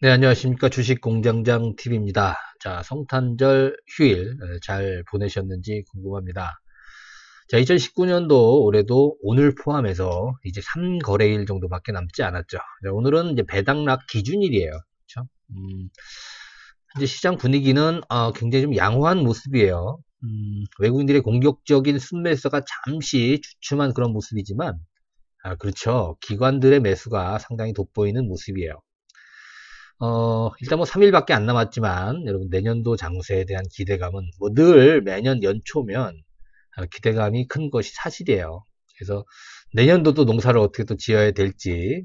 네, 안녕하십니까. 주식공장장 TV입니다. 자, 성탄절 휴일 잘 보내셨는지 궁금합니다. 자, 2019년도 올해도 오늘 포함해서 이제 3거래일 정도밖에 남지 않았죠. 자, 오늘은 이제 배당락 기준일이에요. 그렇죠? 이제 시장 분위기는 굉장히 좀 양호한 모습이에요. 외국인들의 공격적인 순매수가 잠시 주춤한 그런 모습이지만, 그렇죠. 기관들의 매수가 상당히 돋보이는 모습이에요. 일단 뭐 3일밖에 안 남았지만 여러분 내년도 장세에 대한 기대감은 뭐 늘 매년 연초면 기대감이 큰 것이 사실이에요. 그래서 내년도도 농사를 어떻게 또 지어야 될지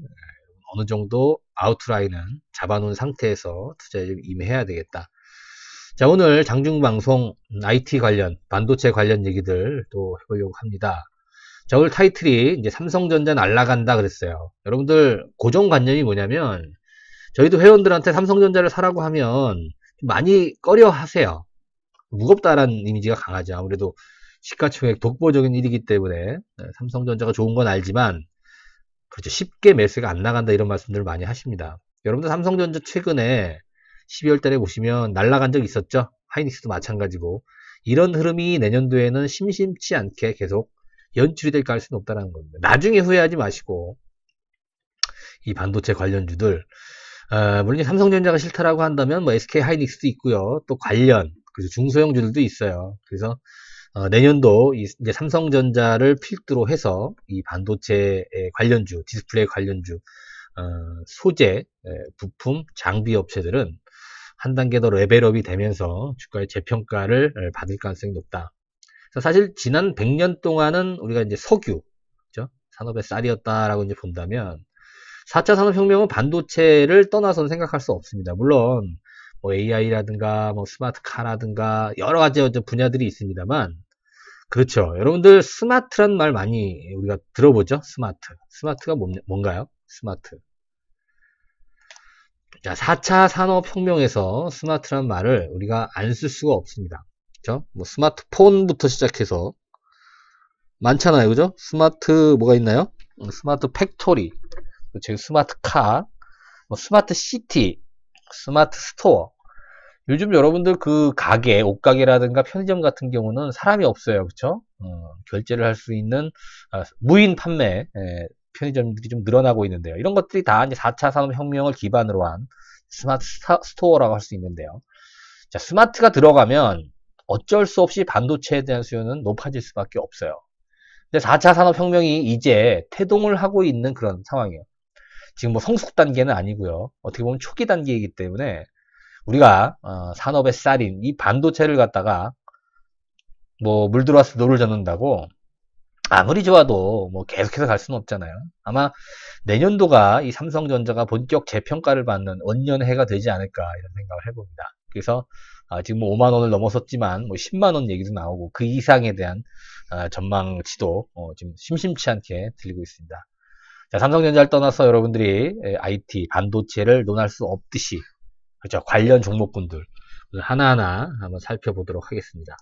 어느 정도 아웃라인은 잡아놓은 상태에서 투자에 좀 임해야 되겠다. 자, 오늘 장중방송 IT 관련, 반도체 관련 얘기들 또 해보려고 합니다. 자, 오늘 타이틀이 이제 삼성전자 날라간다 그랬어요. 여러분들 고정관념이 뭐냐면 저희도 회원들한테 삼성전자를 사라고 하면 많이 꺼려 하세요. 무겁다라는 이미지가 강하죠. 아무래도 시가총액 독보적인 일이기 때문에 삼성전자가 좋은 건 알지만 그렇죠. 쉽게 매수가 안 나간다 이런 말씀들을 많이 하십니다. 여러분들 삼성전자 최근에 12월 달에 보시면 날라간 적 있었죠. 하이닉스도 마찬가지고 이런 흐름이 내년도에는 심심치 않게 계속 연출이 될 가능성이 높다는 겁니다. 나중에 후회하지 마시고 이 반도체 관련주들 물론 삼성전자가 싫다라고 한다면 뭐 SK 하이닉스도 있고요. 또 관련 그래서 중소형주들도 있어요. 그래서 내년도 이제 삼성전자를 필두로 해서 이 반도체 관련주, 디스플레이 관련주, 소재, 부품, 장비 업체들은 한 단계 더 레벨업이 되면서 주가의 재평가를 받을 가능성이 높다. 그래서 사실 지난 100년 동안은 우리가 이제 석유, 그죠? 산업의 쌀이었다라고 이제 본다면 4차 산업혁명은 반도체를 떠나서는 생각할 수 없습니다. 물론 뭐 AI라든가 뭐 스마트카라든가 여러 가지 분야들이 있습니다만 그렇죠. 여러분들 스마트란 말 많이 우리가 들어보죠. 스마트가 뭔가요? 스마트. 자, 4차 산업혁명에서 스마트란 말을 우리가 안 쓸 수가 없습니다. 그죠? 뭐 스마트폰부터 시작해서 많잖아요. 그죠? 스마트 뭐가 있나요? 스마트 팩토리, 즉 스마트 카, 뭐 스마트 시티, 스마트 스토어. 요즘 여러분들 그 가게, 옷가게라든가 편의점 같은 경우는 사람이 없어요. 그쵸? 결제를 할 수 있는 무인 판매 편의점들이 좀 늘어나고 있는데요. 이런 것들이 다 이제 4차 산업혁명을 기반으로 한 스마트 스토어라고 할 수 있는데요. 자, 스마트가 들어가면 어쩔 수 없이 반도체에 대한 수요는 높아질 수밖에 없어요. 근데 4차 산업혁명이 이제 태동을 하고 있는 그런 상황이에요. 지금 뭐 성숙 단계는 아니고요. 어떻게 보면 초기 단계이기 때문에 우리가 산업의 쌀인 이 반도체를 갖다가 뭐 물 들어와서 노를 젓는다고 아무리 좋아도 뭐 계속해서 갈 수는 없잖아요. 아마 내년도가 이 삼성전자가 본격 재평가를 받는 원년해가 되지 않을까 이런 생각을 해봅니다. 그래서 지금 뭐 5만 원을 넘어섰지만 뭐 10만 원 얘기도 나오고 그 이상에 대한 전망치도 지금 심심치 않게 들리고 있습니다. 자, 삼성전자를 떠나서 여러분들이 IT, 반도체를 논할 수 없듯이 그렇죠. 관련 종목군들 하나하나 한번 살펴보도록 하겠습니다.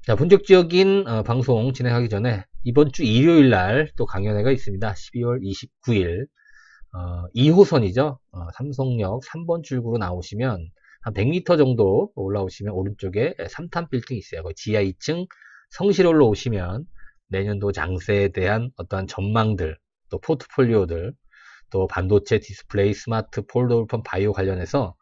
자, 본격적인 방송 진행하기 전에 이번 주 일요일 날 또 강연회가 있습니다. 12월 29일 2호선이죠. 삼성역 3번 출구로 나오시면 한 100m 정도 올라오시면 오른쪽에 3탄 빌딩이 있어요. 지하 2층 성실홀로 오시면 내년도 장세에 대한 어떠한 전망들, 또 포트폴리오들, 또 반도체, 디스플레이, 스마트, 폴더블폰, 바이오 관련해서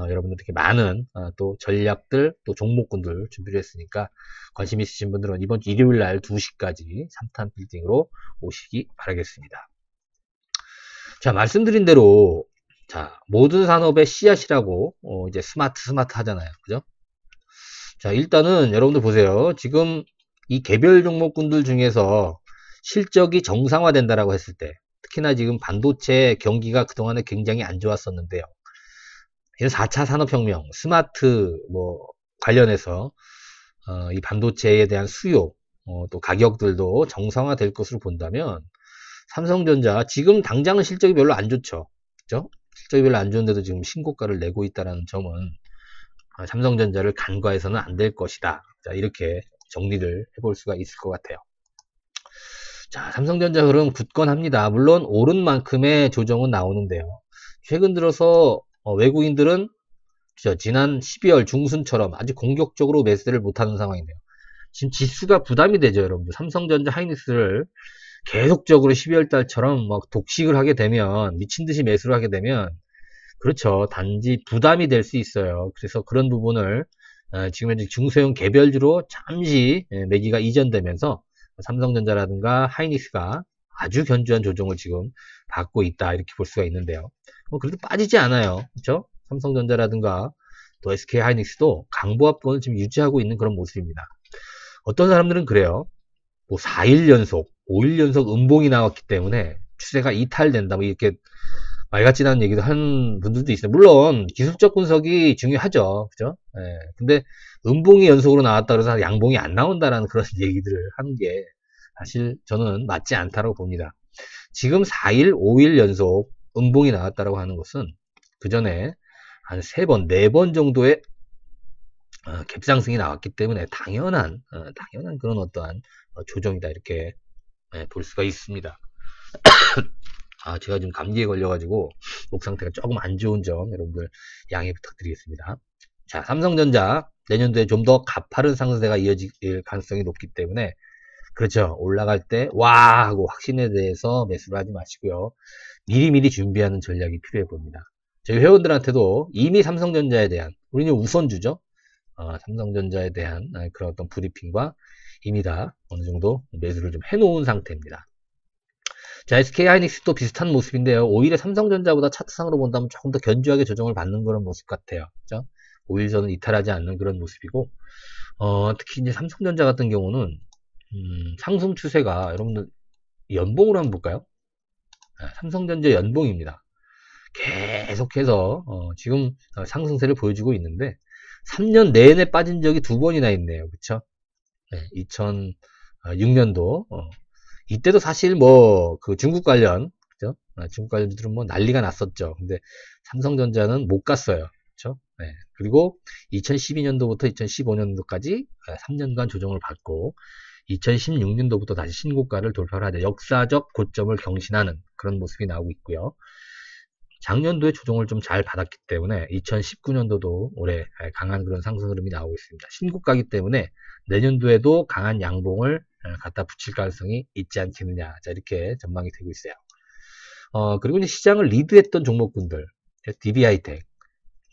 여러분들 되게 많은 또 전략들, 또 종목군들 준비를 했으니까 관심 있으신 분들은 이번 주 일요일 날 2시까지 3탄 빌딩으로 오시기 바라겠습니다. 자, 말씀드린 대로 자, 모든 산업의 씨앗이라고 이제 스마트 하잖아요. 그죠? 자, 일단은 여러분들 보세요. 지금 이 개별 종목군들 중에서 실적이 정상화된다라고 했을 때 특히나 지금 반도체 경기가 그동안에 굉장히 안 좋았었는데요. 4차 산업혁명, 스마트 뭐 관련해서 이 반도체에 대한 수요, 또 가격들도 정상화될 것으로 본다면 삼성전자 지금 당장은 실적이 별로 안 좋죠. 그죠? 실적이 별로 안 좋은데도 지금 신고가를 내고 있다는 점은 삼성전자를 간과해서는 안 될 것이다. 자, 이렇게 정리를 해볼 수가 있을 것 같아요. 자, 삼성전자 흐름 굳건합니다. 물론 오른 만큼의 조정은 나오는데요. 최근 들어서 외국인들은 지난 12월 중순처럼 아주 공격적으로 매수를 못하는 상황이네요. 지금 지수가 부담이 되죠, 여러분들. 삼성전자 하이닉스를 계속적으로 12월 달처럼 막 독식을 하게 되면, 미친 듯이 매수를 하게 되면, 그렇죠. 단지 부담이 될 수 있어요. 그래서 그런 부분을 지금 현재 중소형 개별주로 잠시 매기가 이전되면서 삼성전자라든가 하이닉스가 아주 견조한 조정을 지금 받고 있다, 이렇게 볼 수가 있는데요. 그래도 빠지지 않아요. 그렇죠? 삼성전자라든가 또 SK 하이닉스도 강보합권을 지금 유지하고 있는 그런 모습입니다. 어떤 사람들은 그래요. 뭐 4일 연속, 5일 연속 음봉이 나왔기 때문에 추세가 이탈된다, 뭐 이렇게 말 같지 않은 얘기도 한 분들도 있어요. 물론 기술적 분석이 중요하죠. 그죠? 예. 근데 음봉이 연속으로 나왔다 그래서 양봉이 안 나온다라는 그런 얘기들을 하는 게 사실 저는 맞지 않다고 봅니다. 지금 4일, 5일 연속 음봉이 나왔다고 하는 것은 그 전에 한 3번, 4번 정도의 갭상승이 나왔기 때문에 당연한 그런 어떠한 조정이다, 이렇게 볼 수가 있습니다. 제가 지금 감기에 걸려가지고 목 상태가 조금 안 좋은 점 여러분들 양해 부탁드리겠습니다. 자, 삼성전자 내년도에 좀 더 가파른 상승세가 이어질 가능성이 높기 때문에, 그렇죠, 올라갈 때 와 하고 확신에 대해서 매수를 하지 마시고요. 미리미리 준비하는 전략이 필요해 보입니다. 저희 회원들한테도 이미 삼성전자에 대한, 우리는 우선주죠. 삼성전자에 대한 그런 어떤 브리핑과 이미 다 어느 정도 매수를 좀 해놓은 상태입니다. 자, SK 하이닉스도 비슷한 모습인데요. 오히려 삼성전자보다 차트상으로 본다면 조금 더 견조하게 조정을 받는 그런 모습 같아요. 그죠? 오히려 저는 이탈하지 않는 그런 모습이고, 특히 이제 삼성전자 같은 경우는, 상승 추세가 여러분들 연봉으로 한번 볼까요? 삼성전자 연봉입니다. 계속해서, 지금 상승세를 보여주고 있는데, 3년 내내 빠진 적이 2번이나 있네요. 그쵸? 네, 2006년도, 이때도 사실 뭐 그 중국 관련, 그죠? 중국 관련주들은 뭐 난리가 났었죠. 근데 삼성전자는 못 갔어요. 그렇죠? 네. 그리고 2012년도부터 2015년도까지 3년간 조정을 받고 2016년도부터 다시 신고가를 돌파를 하자 역사적 고점을 경신하는 그런 모습이 나오고 있고요. 작년도에 조정을 좀 잘 받았기 때문에 2019년도도 올해 강한 그런 상승 흐름이 나오고 있습니다. 신고가이기 때문에 내년도에도 강한 양봉을 갖다 붙일 가능성이 있지 않겠느냐, 자, 이렇게 전망이 되고 있어요. 그리고 이제 시장을 리드했던 종목군들, DB하이텍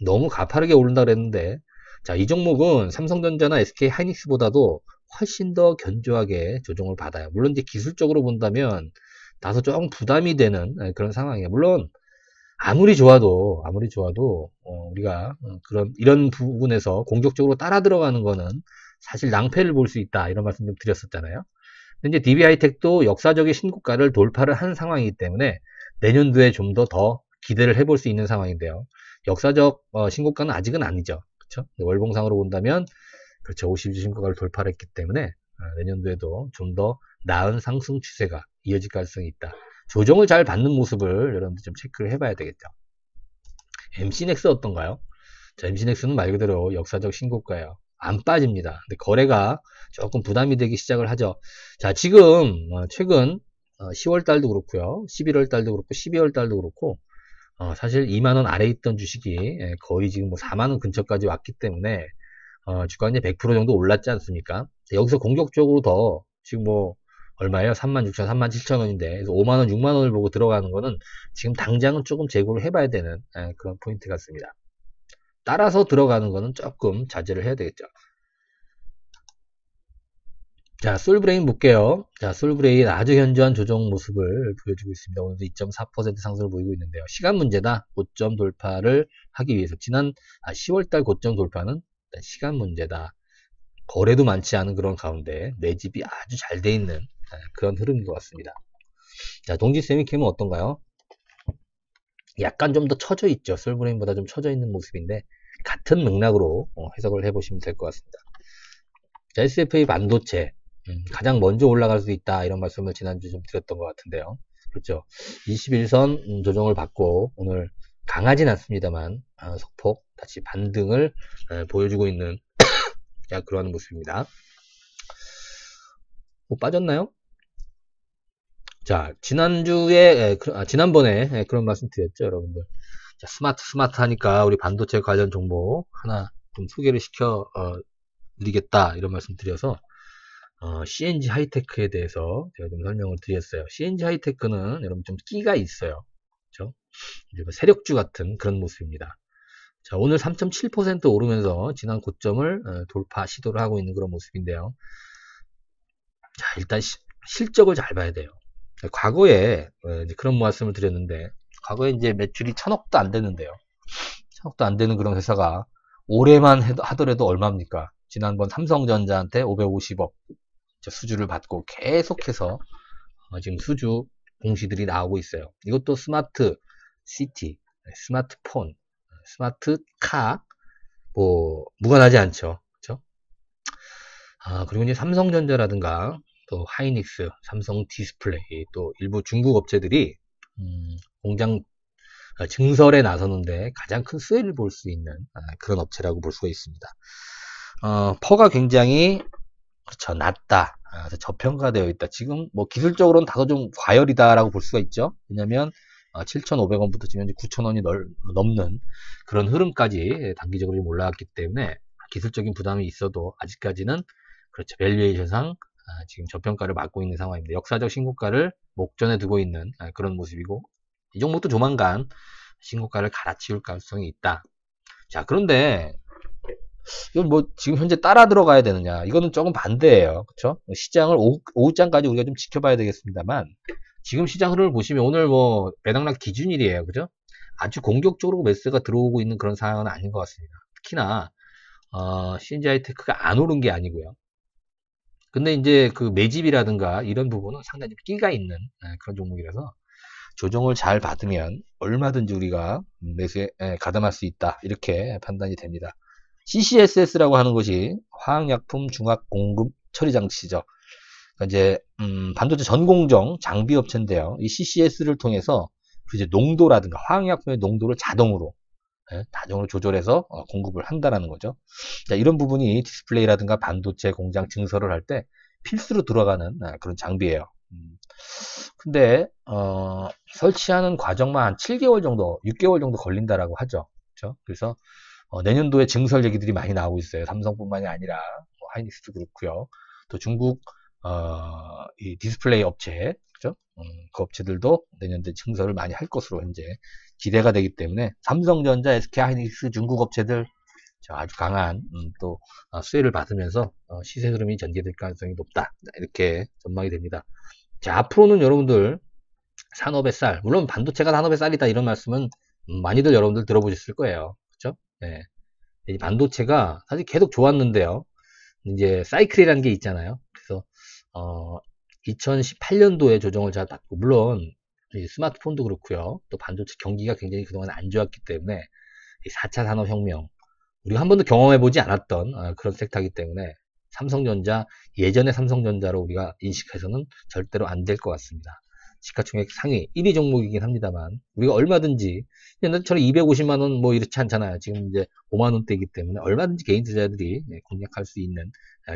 너무 가파르게 오른다 그랬는데, 자, 이 종목은 삼성전자나 SK 하이닉스보다도 훨씬 더 견조하게 조정을 받아요. 물론 이제 기술적으로 본다면 다소 조금 부담이 되는 그런 상황이에요. 물론 아무리 좋아도 우리가 이런 부분에서 공격적으로 따라 들어가는 거는 사실 낭패를 볼 수 있다, 이런 말씀 좀 드렸었잖아요. 근데 이제 DB하이텍도 역사적인 신고가를 돌파를 한 상황이기 때문에 내년도에 좀 더 기대를 해볼 수 있는 상황인데요. 역사적 신고가는 아직은 아니죠. 그렇죠? 월봉상으로 본다면 그렇죠, 50주 신고가를 돌파를 했기 때문에 내년도에도 좀 더 나은 상승 추세가 이어질 가능성이 있다. 조정을 잘 받는 모습을 여러분들 좀 체크를 해봐야 되겠죠. MC넥스 어떤가요? 자, MC넥스는 말 그대로 역사적 신고가예요. 안 빠집니다. 근데 거래가 조금 부담이 되기 시작을 하죠. 자, 지금 최근 10월 달도 그렇고요, 11월 달도 그렇고, 12월 달도 그렇고, 사실 2만원 아래 있던 주식이 거의 지금 뭐 4만원 근처까지 왔기 때문에 주가는 이제 100% 정도 올랐지 않습니까? 여기서 공격적으로 더 지금 뭐 얼마예요? 36,000, 37,000원인데, 그래서 5만원, 6만원을 보고 들어가는 거는 지금 당장은 조금 재고를 해봐야 되는 그런 포인트 같습니다. 따라서 들어가는 거는 조금 자제를 해야 되겠죠. 자, 솔브레인 볼게요. 자, 솔브레인 아주 현저한 조정 모습을 보여주고 있습니다. 오늘도 2.4% 상승을 보이고 있는데요. 시간 문제다. 고점 돌파를 하기 위해서 지난 10월달 고점 돌파는 시간 문제다. 거래도 많지 않은 그런 가운데 매집이 아주 잘 돼 있는 그런 흐름인 것 같습니다. 자, 동지 세미캠은 어떤가요? 약간 좀 더 처져 있죠. 솔브레인보다 좀 처져 있는 모습인데 같은 맥락으로 해석을 해보시면 될 것 같습니다. 자, SFA 반도체 가장 먼저 올라갈 수 있다, 이런 말씀을 지난주 좀 드렸던 것 같은데요. 그렇죠. 21선 조정을 받고 오늘 강하진 않습니다만 소폭 다시 반등을 보여주고 있는 자, 그러한 모습입니다. 뭐 빠졌나요? 자, 지난주에, 지난번에 그런 말씀 드렸죠, 여러분들. 자, 스마트 하니까 우리 반도체 관련 정보 하나 좀 소개를 드리겠다, 이런 말씀 드려서, CNG 하이테크에 대해서 제가 좀 설명을 드렸어요. CNG 하이테크는 여러분 좀 끼가 있어요. 그죠? 이제 뭐 세력주 같은 그런 모습입니다. 자, 오늘 3.7% 오르면서 지난 고점을 돌파 시도를 하고 있는 그런 모습인데요. 자, 일단 실적을 잘 봐야 돼요. 과거에 이제 그런 말씀을 드렸는데, 과거에 이제 매출이 1,000억도 안 되는데요. 1,000억도 안 되는 그런 회사가 올해만 하더라도 얼마입니까? 지난번 삼성전자한테 550억 수주를 받고 계속해서 지금 수주 공시들이 나오고 있어요. 이것도 스마트 시티, 스마트폰, 스마트 카, 뭐 무관하지 않죠. 그렇죠? 그리고 이제 삼성전자라든가 또 하이닉스, 삼성 디스플레이, 또 일부 중국 업체들이 공장 증설에 나서는데 가장 큰 수혜를 볼 수 있는 그런 업체라고 볼 수가 있습니다. 퍼가 굉장히 그렇죠, 낮다. 저평가되어 있다. 지금 뭐 기술적으로는 다소 좀 과열이다라고 볼 수가 있죠. 왜냐하면 7,500원부터 지금 현재 9,000원이 넘는 그런 흐름까지 단기적으로 좀 올라왔기 때문에 기술적인 부담이 있어도 아직까지는 그렇죠, 밸류에이션상 지금 저평가를 맞고 있는 상황입니다. 역사적 신고가를 목전에 두고 있는 그런 모습이고, 이 종목도 조만간 신고가를 갈아치울 가능성이 있다. 자, 그런데 이건 뭐 지금 현재 따라 들어가야 되느냐, 이거는 조금 반대예요. 그렇죠? 시장을 오후장까지 우리가 좀 지켜봐야 되겠습니다만, 지금 시장 흐름을 보시면 오늘 뭐 배당락 기준일이에요. 그죠? 아주 공격적으로 매수가 들어오고 있는 그런 상황은 아닌 것 같습니다. 특히나 CNG 하이테크가 안 오른 게 아니고요. 근데 이제 그 매집이라든가 이런 부분은 상당히 끼가 있는 그런 종목이라서 조정을 잘 받으면 얼마든지 우리가 매수에 가담할 수 있다, 이렇게 판단이 됩니다. CCSS라고 하는 것이 화학약품 중화 공급 처리 장치죠. 그러니까 이제 반도체 전공정 장비 업체인데요. 이 CCS를 통해서 이제 농도라든가 화학약품의 농도를 자동으로 조절해서 공급을 한다는 거죠. 자, 이런 부분이 디스플레이라든가 반도체 공장 증설을 할 때 필수로 들어가는 그런 장비예요. 근데 설치하는 과정만 한 7개월 정도, 6개월 정도 걸린다라고 하죠. 그렇죠? 그래서 내년도에 증설 얘기들이 많이 나오고 있어요. 삼성뿐만이 아니라 뭐 하이닉스도 그렇고요. 또 중국 이 디스플레이 업체, 그죠? 그 업체들도 내년도에 증설을 많이 할 것으로 현재 기대가 되기 때문에 삼성전자, SK 하이닉스 중국 업체들 아주 강한 또 수혜를 받으면서 시세 흐름이 전개될 가능성이 높다, 이렇게 전망이 됩니다. 자, 앞으로는 여러분들 산업의 쌀, 물론 반도체가 산업의 쌀이다, 이런 말씀은 많이들 여러분들 들어보셨을 거예요. 그렇죠? 네. 이 반도체가 사실 계속 좋았는데요. 이제 사이클이라는 게 있잖아요. 그래서 2018년도에 조정을 잘 받고, 물론 스마트폰도 그렇고요. 또 반도체 경기가 굉장히 그동안 안 좋았기 때문에 4차 산업혁명, 우리가 한 번도 경험해보지 않았던 그런 섹터이기 때문에 삼성전자, 예전의 삼성전자로 우리가 인식해서는 절대로 안 될 것 같습니다. 시가총액 상위 1위 종목이긴 합니다만, 우리가 얼마든지 옛날처럼 250만원 뭐 이렇지 않잖아요. 지금 이제 5만원대이기 때문에 얼마든지 개인 투자들이 공략할 수 있는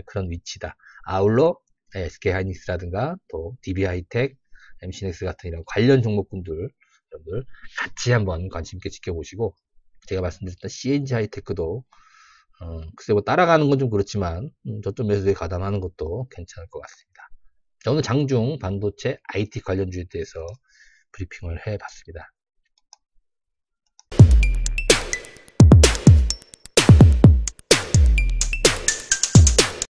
그런 위치다. 아울러 SK 하이닉스라든가 또 DB 하이텍, MC넥스 같은 이런 관련 종목군들 여러분들 같이 한번 관심 있게 지켜보시고, 제가 말씀드렸던 CNG 하이테크도 글쎄 뭐 따라가는 건 좀 그렇지만 저점 매수에 가담하는 것도 괜찮을 것 같습니다. 자, 오늘 장중 반도체 IT 관련주에 대해서 브리핑을 해봤습니다.